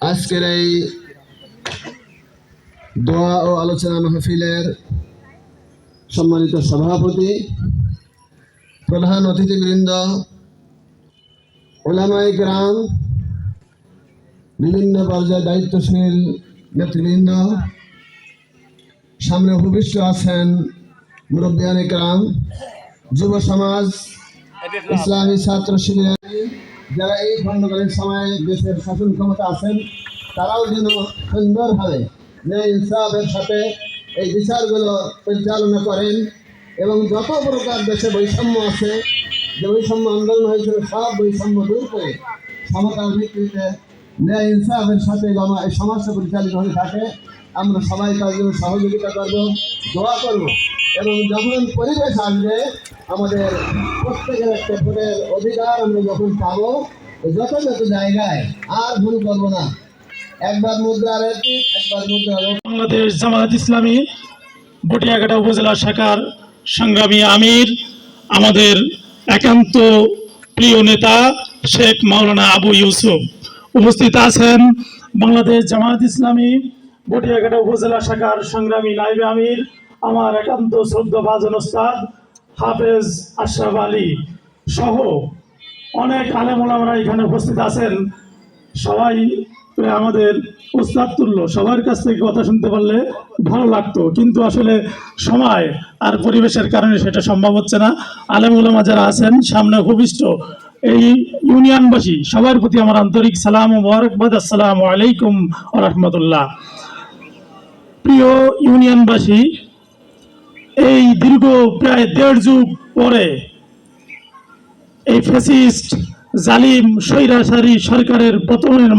আজকের এই দোয়া ও আলোচনা মাহফিলের সম্মানিত সভাপতি, প্রধান অতিথিবৃন্দ, উলামায়ে কেরাম, বিভিন্ন পর্যায়ে দায়িত্বশীল নেতৃবৃন্দ, সামনে উপবিষ্ট আছেন মুরব্বিয়ানে কেরাম, যুব সমাজ, ইসলামী ছাত্র শিবির, যারা এই খণ্ডকালীন সময়ে দেশের শাসন ক্ষমতা আছেন, তারাও যেন সুন্দরভাবে ন্যায় ইনসাফের সাথে এই বিচারগুলো পরিচালনা করেন এবং যত প্রকার দেশে বৈষম্য আছে, যে বৈষম্য আন্দোলন হয়েছিল, সব বৈষম্য দূর করে সমতার ভিত্তিতে ন্যায় ইনসাফের সাথে এই সমাজটা পরিচালিত হয়ে থাকে। আমরা সবাই তার জন্য সহযোগিতা করব, দোয়া করব এবং যখন পরিবেশ আসবে, আমাদের প্রত্যেকের একটা ভোটের অধিকার আমরা যখন পাবো, যত যত জায়গায় আর ভুল করবো না। একবার মুদ্রা রেখে একবার মুদ্রা। বাংলাদেশ জামায়াত ইসলামী বটিয়াঘাটা উপজেলা শাখার সংগ্রামী আমির, আমাদের একান্ত প্রিয় নেতা শেখ মাওলানা আবু ইউসুফ উপস্থিত আছেন। বাংলাদেশ জামায়াত ইসলামী বটিয়াঘাটা উপজেলা শাখার সংগ্রামী নায়েবে আমির, আমার একান্ত শ্রদ্ধাভাজন ওস্তাদ হাফেজ আশরাফ আলী সহ অনেক আলেম ওলামারা এখানে উপস্থিত আছেন। সবাই আমাদের উস্তাদ তুল্য, সবার কাছ থেকে কথা শুনতে পারলে ভালো লাগতো, কিন্তু আসলে সময় আর পরিবেশের কারণে সেটা সম্ভব হচ্ছে না। আলেম উলামা যারা আছেন সামনে উপবিষ্ট এই ইউনিয়নবাসী, সবার প্রতি আমার আন্তরিক সালাম ও মোবারকবাদ। আসসালামু আলাইকুম ওয়া রাহমাতুল্লাহ। প্রিয় ইউনিয়নবাসী, এই দীর্ঘ প্রায় 1.5 যুগ পরে এই ফ্যাসিস্ট জালিম স্বৈরাচারী সরকারের পতনের